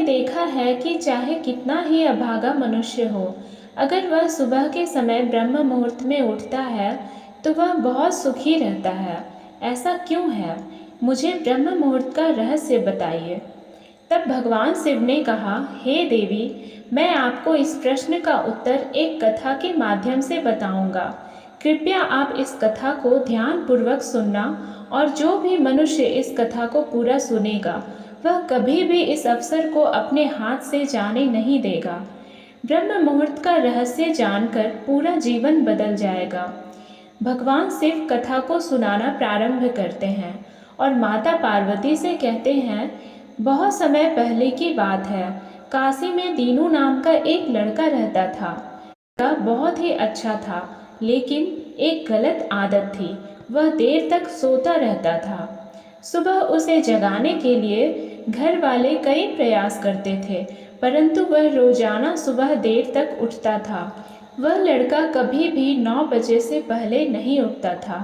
देखा है कि चाहे कितना ही अभागा मनुष्य हो, अगर वह सुबह के समय ब्रह्म मुहूर्त में उठता है तो वह बहुत सुखी रहता है। ऐसा क्यों है? मुझे ब्रह्म मुहूर्त का रहस्य बताइए। तब भगवान शिव ने कहा, हे देवी, मैं आपको इस प्रश्न का उत्तर एक कथा के माध्यम से बताऊंगा। कृपया आप इस कथा को ध्यानपूर्वक सुनना, और जो भी मनुष्य इस कथा को पूरा सुनेगा वह कभी भी इस अवसर को अपने हाथ से जाने नहीं देगा। ब्रह्म मुहूर्त का रहस्य जानकर पूरा जीवन बदल जाएगा। भगवान शिव कथा को सुनाना प्रारंभ करते हैं और माता पार्वती से कहते हैं, बहुत समय पहले की बात है। काशी में दीनू नाम का एक लड़का रहता था। लड़का बहुत ही अच्छा था, लेकिन एक गलत आदत थी। वह देर तक सोता रहता था। सुबह उसे जगाने के लिए घर वाले कई प्रयास करते थे, परंतु वह रोजाना सुबह देर तक उठता था। वह लड़का कभी भी 9 बजे से पहले नहीं उठता था।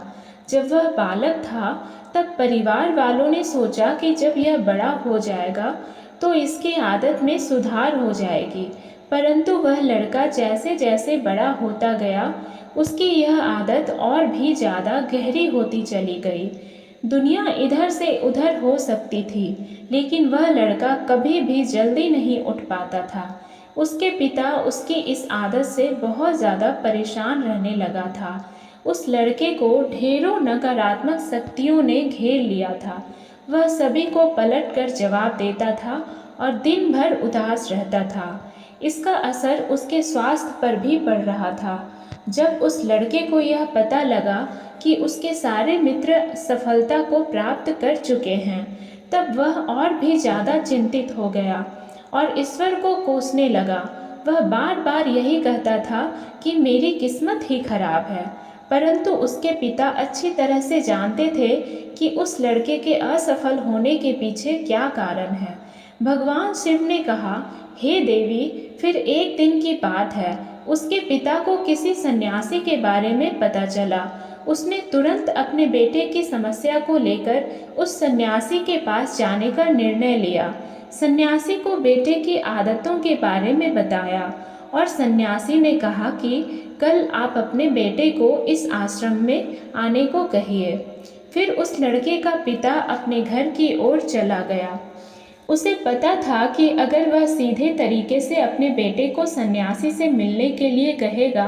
जब वह बालक था तब परिवार वालों ने सोचा कि जब यह बड़ा हो जाएगा तो इसकी आदत में सुधार हो जाएगी, परंतु वह लड़का जैसे जैसे बड़ा होता गया उसकी यह आदत और भी ज़्यादा गहरी होती चली गई। दुनिया इधर से उधर हो सकती थी, लेकिन वह लड़का कभी भी जल्दी नहीं उठ पाता था। उसके पिता उसकी इस आदत से बहुत ज़्यादा परेशान रहने लगा था। उस लड़के को ढेरों नकारात्मक शक्तियों ने घेर लिया था। वह सभी को पलट कर जवाब देता था और दिन भर उदास रहता था। इसका असर उसके स्वास्थ्य पर भी पड़ रहा था। जब उस लड़के को यह पता लगा कि उसके सारे मित्र सफलता को प्राप्त कर चुके हैं, तब वह और भी ज़्यादा चिंतित हो गया और ईश्वर को कोसने लगा। वह बार बार यही कहता था कि मेरी किस्मत ही खराब है, परंतु उसके पिता अच्छी तरह से जानते थे कि उस लड़के के असफल होने के पीछे क्या कारण है। भगवान शिव ने कहा, हे देवी, फिर एक दिन की बात है। उसके पिता को किसी सन्यासी के बारे में पता चला। उसने तुरंत अपने बेटे की समस्या को लेकर उस सन्यासी के पास जाने का निर्णय लिया। सन्यासी को बेटे की आदतों के बारे में बताया और सन्यासी ने कहा कि कल आप अपने बेटे को इस आश्रम में आने को कहिए। फिर उस लड़के का पिता अपने घर की ओर चला गया। उसे पता था कि अगर वह सीधे तरीके से अपने बेटे को सन्यासी से मिलने के लिए कहेगा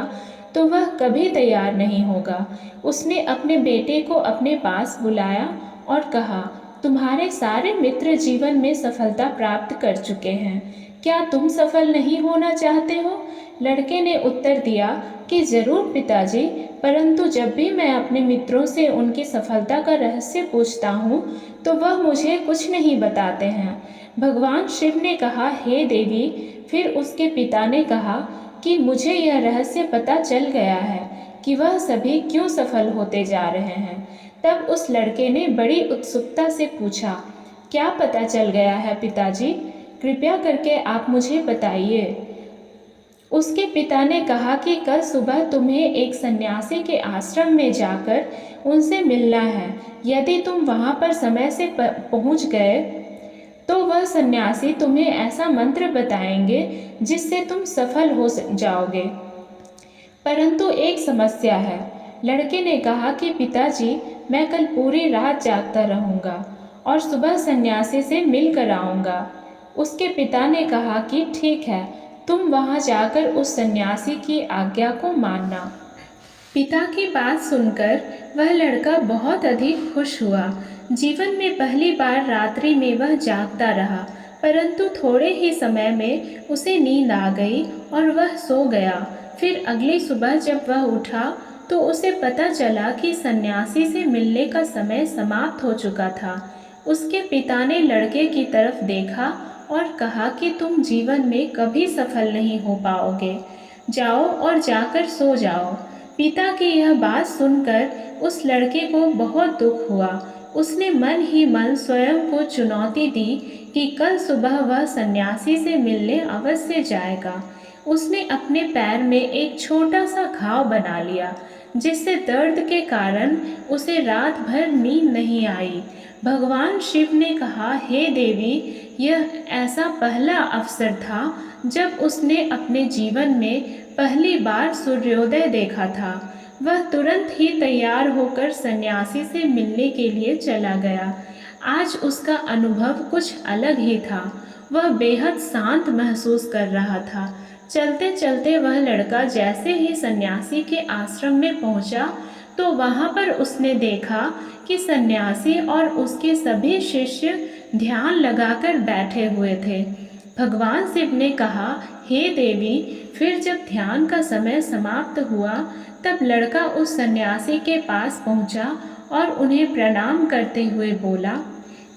तो वह कभी तैयार नहीं होगा। उसने अपने बेटे को अपने पास बुलाया और कहा, तुम्हारे सारे मित्र जीवन में सफलता प्राप्त कर चुके हैं, क्या तुम सफल नहीं होना चाहते हो? लड़के ने उत्तर दिया कि जरूर पिताजी, परंतु जब भी मैं अपने मित्रों से उनकी सफलता का रहस्य पूछता हूँ तो वह मुझे कुछ नहीं बताते हैं। भगवान शिव ने कहा, हे देवी, फिर उसके पिता ने कहा कि मुझे यह रहस्य पता चल गया है कि वह सभी क्यों सफल होते जा रहे हैं। तब उस लड़के ने बड़ी उत्सुकता से पूछा, क्या पता चल गया है पिताजी? कृपया करके आप मुझे बताइए। उसके पिता ने कहा कि कल सुबह तुम्हें एक सन्यासी के आश्रम में जाकर उनसे मिलना है। यदि तुम वहां पर समय से पहुंच गए तो वह सन्यासी तुम्हें ऐसा मंत्र बताएंगे जिससे तुम सफल हो जाओगे। परंतु एक समस्या है। लड़के ने कहा कि पिताजी, मैं कल पूरी रात जागता रहूँगा और सुबह सन्यासी से मिल कर आऊँगा। उसके पिता ने कहा कि ठीक है, तुम वहाँ जाकर उस सन्यासी की आज्ञा को मानना। पिता की बात सुनकर वह लड़का बहुत अधिक खुश हुआ। जीवन में पहली बार रात्रि में वह जागता रहा, परंतु थोड़े ही समय में उसे नींद आ गई और वह सो गया। फिर अगली सुबह जब वह उठा तो उसे पता चला कि सन्यासी से मिलने का समय समाप्त हो चुका था। उसके पिता ने लड़के की तरफ देखा और कहा कि तुम जीवन में कभी सफल नहीं हो पाओगे, जाओ और जाकर सो जाओ। पिता की यह बात सुनकर उस लड़के को बहुत दुख हुआ। उसने मन ही मन स्वयं को चुनौती दी कि कल सुबह वह सन्यासी से मिलने अवश्य जाएगा। उसने अपने पैर में एक छोटा सा घाव बना लिया जिससे दर्द के कारण उसे रात भर नींद नहीं आई। भगवान शिव ने कहा, हे देवी, यह ऐसा पहला अवसर था जब उसने अपने जीवन में पहली बार सूर्योदय देखा था। वह तुरंत ही तैयार होकर सन्यासी से मिलने के लिए चला गया। आज उसका अनुभव कुछ अलग ही था। वह बेहद शांत महसूस कर रहा था। चलते चलते वह लड़का जैसे ही सन्यासी के आश्रम में पहुंचा तो वहां पर उसने देखा कि सन्यासी और उसके सभी शिष्य ध्यान लगाकर बैठे हुए थे। भगवान शिव ने कहा, हे देवी, फिर जब ध्यान का समय समाप्त हुआ तब लड़का उस सन्यासी के पास पहुंचा और उन्हें प्रणाम करते हुए बोला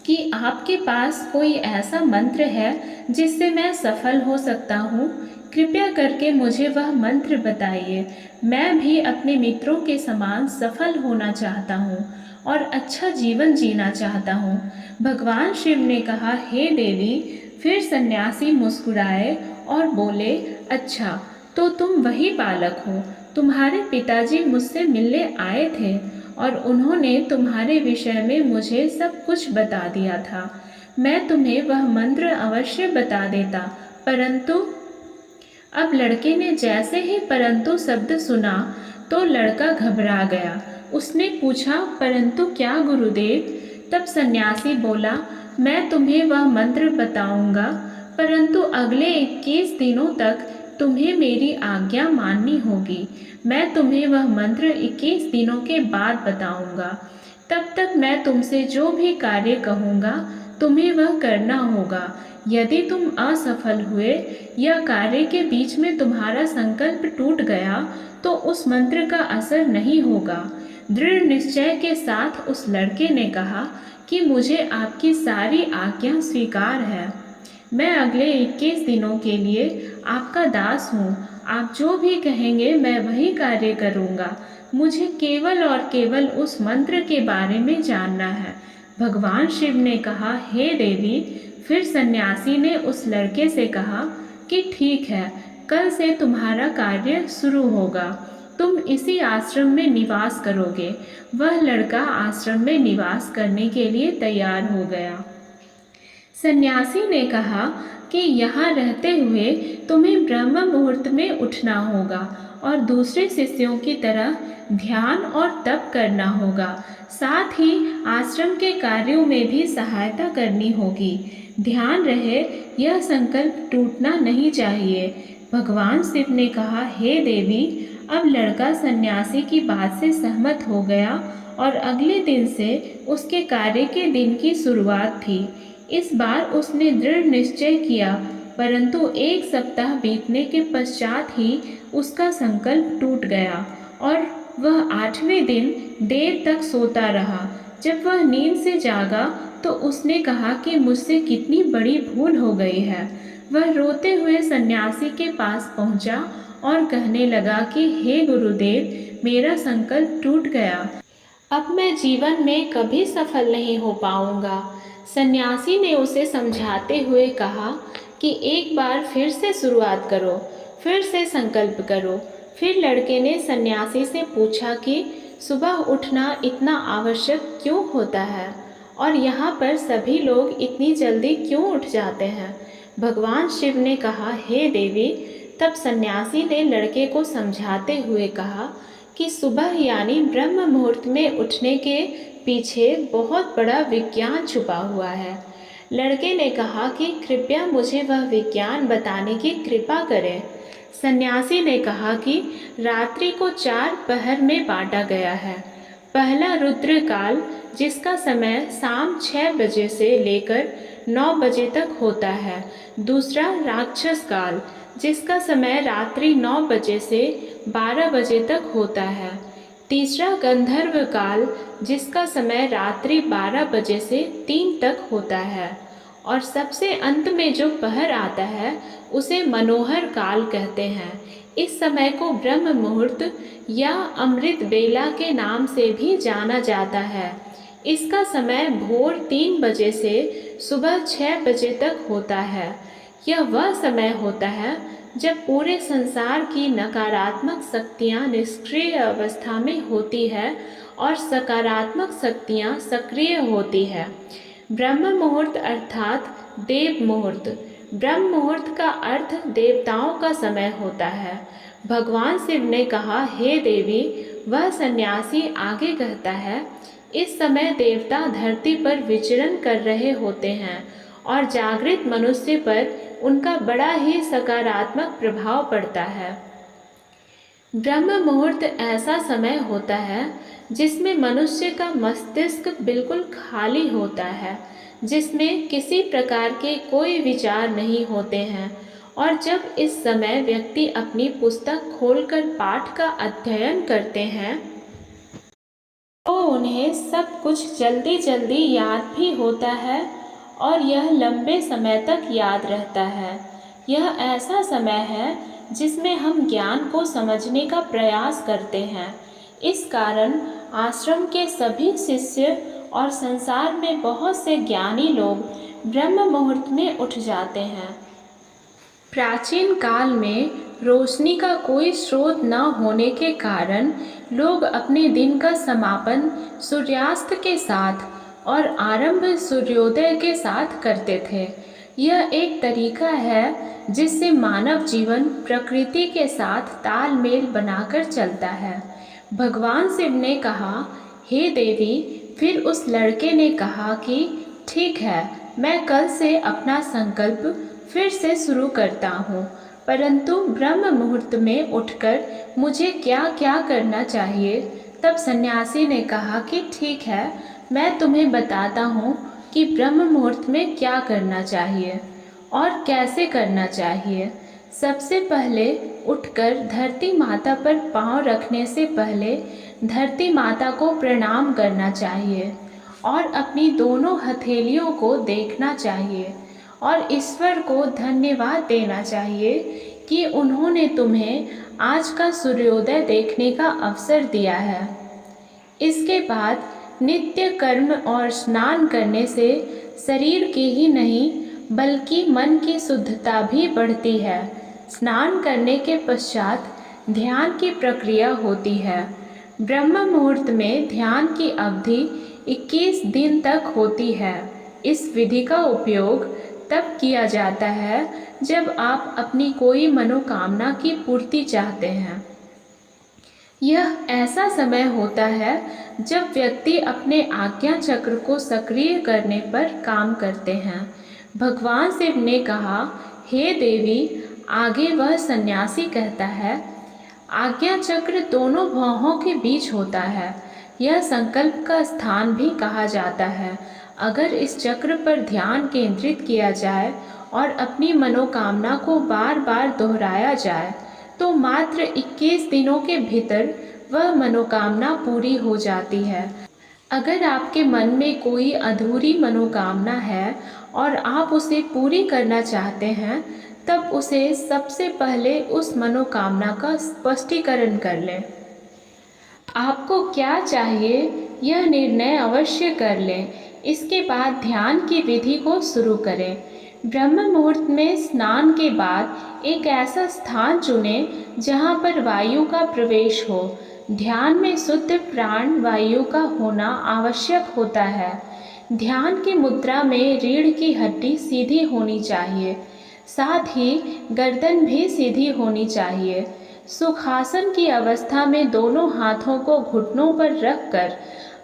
कि आपके पास कोई ऐसा मंत्र है जिससे मैं सफल हो सकता हूँ? कृपया करके मुझे वह मंत्र बताइए। मैं भी अपने मित्रों के समान सफल होना चाहता हूँ और अच्छा जीवन जीना चाहता हूँ। भगवान शिव ने कहा, हे देवी। फिर सन्यासी मुस्कुराए और बोले, अच्छा, तो तुम वही बालक हो। तुम्हारे पिताजी मुझसे मिलने आए थे और उन्होंने तुम्हारे विषय में मुझे सब कुछ बता दिया था। मैं तुम्हें वह मंत्र अवश्य बता देता, परंतु अब लड़के ने जैसे ही परंतु शब्द सुना तो लड़का घबरा गया। उसने पूछा, परंतु क्या गुरुदेव? तब सन्यासी बोला, मैं तुम्हें वह मंत्र बताऊंगा, परंतु अगले 21 दिनों तक तुम्हें मेरी आज्ञा माननी होगी। मैं तुम्हें वह मंत्र 21 दिनों के बाद बताऊंगा। तब तक मैं तुमसे जो भी कार्य कहूँगा तुम्हें वह करना होगा। यदि तुम असफल हुए या कार्य के बीच में तुम्हारा संकल्प टूट गया तो उस मंत्र का असर नहीं होगा। दृढ़ निश्चय के साथ उस लड़के ने कहा कि मुझे आपकी सारी आज्ञा स्वीकार है। मैं अगले 21 दिनों के लिए आपका दास हूँ। आप जो भी कहेंगे मैं वही कार्य करूँगा। मुझे केवल और केवल उस मंत्र के बारे में जानना है। भगवान शिव ने कहा, हे देवी। फिर सन्यासी ने उस लड़के से कहा कि ठीक है, कल से तुम्हारा कार्य शुरू होगा। तुम इसी आश्रम में निवास करोगे। वह लड़का आश्रम में निवास करने के लिए तैयार हो गया। सन्यासी ने कहा कि यहाँ रहते हुए तुम्हें ब्रह्म मुहूर्त में उठना होगा और दूसरे शिष्यों की तरह ध्यान और तप करना होगा। साथ ही आश्रम के कार्यों में भी सहायता करनी होगी। ध्यान रहे, यह संकल्प टूटना नहीं चाहिए। भगवान शिव ने कहा, हे देवी। अब लड़का सन्यासी की बात से सहमत हो गया और अगले दिन से उसके कार्य के दिन की शुरुआत थी। इस बार उसने दृढ़ निश्चय किया, परंतु 1 सप्ताह बीतने के पश्चात ही उसका संकल्प टूट गया और वह 8वें दिन देर तक सोता रहा। जब वह नींद से जागा तो उसने कहा कि मुझसे कितनी बड़ी भूल हो गई है। वह रोते हुए सन्यासी के पास पहुंचा और कहने लगा कि हे गुरुदेव, मेरा संकल्प टूट गया। अब मैं जीवन में कभी सफल नहीं हो पाऊंगा। सन्यासी ने उसे समझाते हुए कहा कि एक बार फिर से शुरुआत करो, फिर से संकल्प करो। फिर लड़के ने सन्यासी से पूछा कि सुबह उठना इतना आवश्यक क्यों होता है और यहाँ पर सभी लोग इतनी जल्दी क्यों उठ जाते हैं? भगवान शिव ने कहा, हे देवी। तब सन्यासी ने लड़के को समझाते हुए कहा कि सुबह यानी ब्रह्म मुहूर्त में उठने के पीछे बहुत बड़ा विज्ञान छुपा हुआ है। लड़के ने कहा कि कृपया मुझे वह विज्ञान बताने की कृपा करें। सन्यासी ने कहा कि रात्रि को 4 पहर में बांटा गया है। पहला रुद्र काल, जिसका समय शाम 6 बजे से लेकर 9 बजे तक होता है। दूसरा राक्षस काल, जिसका समय रात्रि 9 बजे से 12 बजे तक होता है। तीसरा गंधर्व काल, जिसका समय रात्रि 12 बजे से 3 तक होता है। और सबसे अंत में जो पहर आता है उसे मनोहर काल कहते हैं। इस समय को ब्रह्म मुहूर्त या अमृत बेला के नाम से भी जाना जाता है। इसका समय भोर 3 बजे से सुबह 6 बजे तक होता है। यह वह समय होता है जब पूरे संसार की नकारात्मक शक्तियाँ निष्क्रिय अवस्था में होती है और सकारात्मक शक्तियाँ सक्रिय होती है। ब्रह्म मुहूर्त अर्थात देव मुहूर्त। ब्रह्म मुहूर्त का अर्थ देवताओं का समय होता है। भगवान शिव ने कहा, हे देवी, वह सन्यासी आगे कहता है, इस समय देवता धरती पर विचरण कर रहे होते हैं और जागृत मनुष्य पर उनका बड़ा ही सकारात्मक प्रभाव पड़ता है। ब्रह्म मुहूर्त ऐसा समय होता है जिसमें मनुष्य का मस्तिष्क बिल्कुल खाली होता है, जिसमें किसी प्रकार के कोई विचार नहीं होते हैं, और जब इस समय व्यक्ति अपनी पुस्तक खोलकर पाठ का अध्ययन करते हैं तो उन्हें सब कुछ जल्दी जल्दी याद भी होता है और यह लंबे समय तक याद रहता है। यह ऐसा समय है जिसमें हम ज्ञान को समझने का प्रयास करते हैं। इस कारण आश्रम के सभी शिष्य और संसार में बहुत से ज्ञानी लोग ब्रह्म मुहूर्त में उठ जाते हैं। प्राचीन काल में रोशनी का कोई स्रोत न होने के कारण लोग अपने दिन का समापन सूर्यास्त के साथ और आरंभ सूर्योदय के साथ करते थे। यह एक तरीका है जिससे मानव जीवन प्रकृति के साथ तालमेल बनाकर चलता है। भगवान शिव ने कहा, हे देवी, फिर उस लड़के ने कहा कि ठीक है, मैं कल से अपना संकल्प फिर से शुरू करता हूँ, परंतु ब्रह्म मुहूर्त में उठकर मुझे क्या क्या करना चाहिए। तब सन्यासी ने कहा कि ठीक है, मैं तुम्हें बताता हूँ कि ब्रह्म मुहूर्त में क्या करना चाहिए और कैसे करना चाहिए। सबसे पहले उठकर धरती माता पर पांव रखने से पहले धरती माता को प्रणाम करना चाहिए और अपनी दोनों हथेलियों को देखना चाहिए और ईश्वर को धन्यवाद देना चाहिए कि उन्होंने तुम्हें आज का सूर्योदय देखने का अवसर दिया है। इसके बाद नित्य कर्म और स्नान करने से शरीर की ही नहीं बल्कि मन की शुद्धता भी बढ़ती है। स्नान करने के पश्चात ध्यान की प्रक्रिया होती है। ब्रह्म मुहूर्त में ध्यान की अवधि 21 दिन तक होती है। इस विधि का उपयोग तब किया जाता है जब आप अपनी कोई मनोकामना की पूर्ति चाहते हैं। यह ऐसा समय होता है जब व्यक्ति अपने आज्ञा चक्र को सक्रिय करने पर काम करते हैं। भगवान शिव ने कहा, हे देवी, आगे वह सन्यासी कहता है, आज्ञा चक्र दोनों भौहों के बीच होता है। यह संकल्प का स्थान भी कहा जाता है। अगर इस चक्र पर ध्यान केंद्रित किया जाए और अपनी मनोकामना को बार बार दोहराया जाए तो मात्र 21 दिनों के भीतर वह मनोकामना पूरी हो जाती है। अगर आपके मन में कोई अधूरी मनोकामना है और आप उसे पूरी करना चाहते हैं, तब उसे सबसे पहले उस मनोकामना का स्पष्टीकरण कर लें। आपको क्या चाहिए यह निर्णय अवश्य कर लें। इसके बाद ध्यान की विधि को शुरू करें। ब्रह्म मुहूर्त में स्नान के बाद एक ऐसा स्थान चुनें जहां पर वायु का प्रवेश हो। ध्यान में शुद्ध प्राण वायु का होना आवश्यक होता है। ध्यान की मुद्रा में रीढ़ की हड्डी सीधी होनी चाहिए, साथ ही गर्दन भी सीधी होनी चाहिए। सुखासन की अवस्था में दोनों हाथों को घुटनों पर रखकर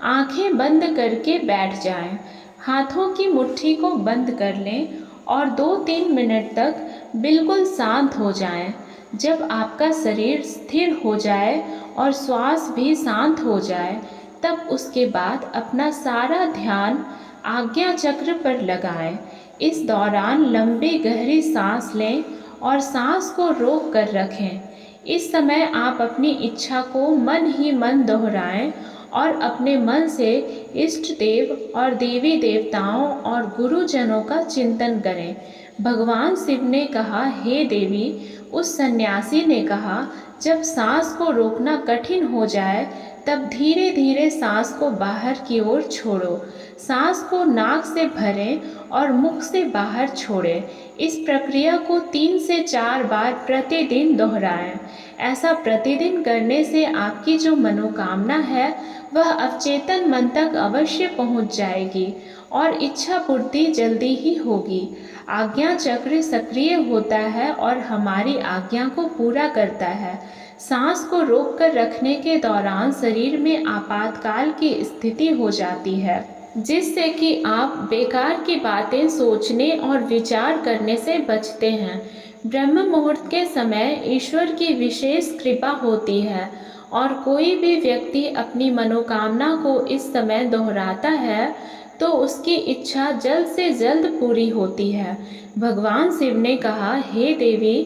आंखें बंद करके बैठ जाएं। हाथों की मुट्ठी को बंद कर लें और 2-3 मिनट तक बिल्कुल शांत हो जाएं। जब आपका शरीर स्थिर हो जाए और श्वास भी शांत हो जाए, तब उसके बाद अपना सारा ध्यान आज्ञा चक्र पर लगाएं। इस दौरान लंबी गहरी सांस लें और सांस को रोक कर रखें। इस समय आप अपनी इच्छा को मन ही मन दोहराएं और अपने मन से इष्ट देव और देवी देवताओं और गुरुजनों का चिंतन करें। भगवान शिव ने कहा, हे देवी, उस सन्यासी ने कहा, जब सांस को रोकना कठिन हो जाए तब धीरे धीरे सांस को बाहर की ओर छोड़ो। सांस को नाक से भरें और मुख से बाहर छोड़ें। इस प्रक्रिया को 3 से 4 बार प्रतिदिन दोहराएं। ऐसा प्रतिदिन करने से आपकी जो मनोकामना है वह अवचेतन मन तक अवश्य पहुंच जाएगी और इच्छा पूर्ति जल्दी ही होगी। आज्ञा चक्र सक्रिय होता है और हमारी आज्ञा को पूरा करता है। सांस को रोककर रखने के दौरान शरीर में आपातकाल की स्थिति हो जाती है, जिससे कि आप बेकार की बातें सोचने और विचार करने से बचते हैं। ब्रह्म मुहूर्त के समय ईश्वर की विशेष कृपा होती है और कोई भी व्यक्ति अपनी मनोकामना को इस समय दोहराता है तो उसकी इच्छा जल्द से जल्द पूरी होती है। भगवान शिव ने कहा, हे देवी,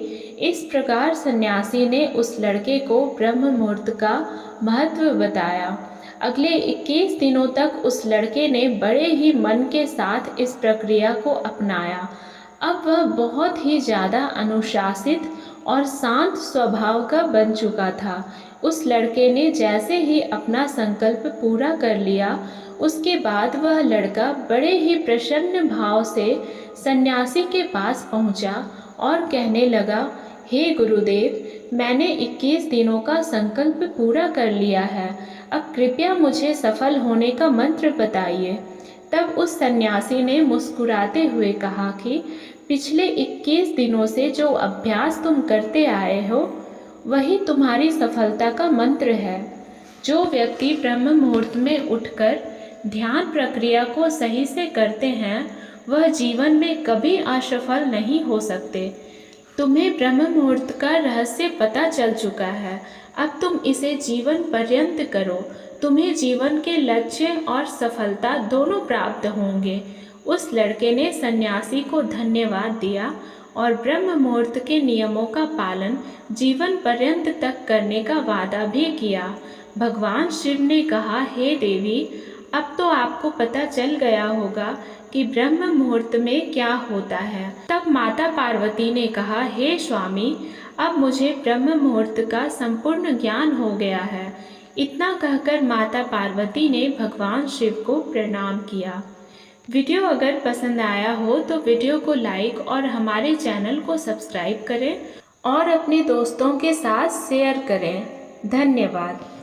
इस प्रकार सन्यासी ने उस लड़के को ब्रह्म मुहूर्त का महत्व बताया। अगले 21 दिनों तक उस लड़के ने बड़े ही मन के साथ इस प्रक्रिया को अपनाया। अब वह बहुत ही ज़्यादा अनुशासित और शांत स्वभाव का बन चुका था। उस लड़के ने जैसे ही अपना संकल्प पूरा कर लिया, उसके बाद वह लड़का बड़े ही प्रसन्न भाव से सन्यासी के पास पहुंचा और कहने लगा, हे गुरुदेव, मैंने 21 दिनों का संकल्प पूरा कर लिया है। अब कृपया मुझे सफल होने का मंत्र बताइए। तब उस सन्यासी ने मुस्कुराते हुए कहा कि पिछले 21 दिनों से जो अभ्यास तुम करते आए हो वही तुम्हारी सफलता का मंत्र है। जो व्यक्ति ब्रह्म मुहूर्त में उठकर ध्यान प्रक्रिया को सही से करते हैं वह जीवन में कभी असफल नहीं हो सकते। तुम्हें ब्रह्म मुहूर्त का रहस्य पता चल चुका है। अब तुम इसे जीवन पर्यंत करो। तुम्हें जीवन के लक्ष्य और सफलता दोनों प्राप्त होंगे। उस लड़के ने सन्यासी को धन्यवाद दिया और ब्रह्म मुहूर्त के नियमों का पालन जीवन पर्यंत तक करने का वादा भी किया। भगवान शिव ने कहा, हे देवी, अब तो आपको पता चल गया होगा कि ब्रह्म मुहूर्त में क्या होता है। तब माता पार्वती ने कहा, हे स्वामी, अब मुझे ब्रह्म मुहूर्त का संपूर्ण ज्ञान हो गया है। इतना कहकर माता पार्वती ने भगवान शिव को प्रणाम किया। वीडियो अगर पसंद आया हो तो वीडियो को लाइक और हमारे चैनल को सब्सक्राइब करें और अपने दोस्तों के साथ शेयर करें। धन्यवाद।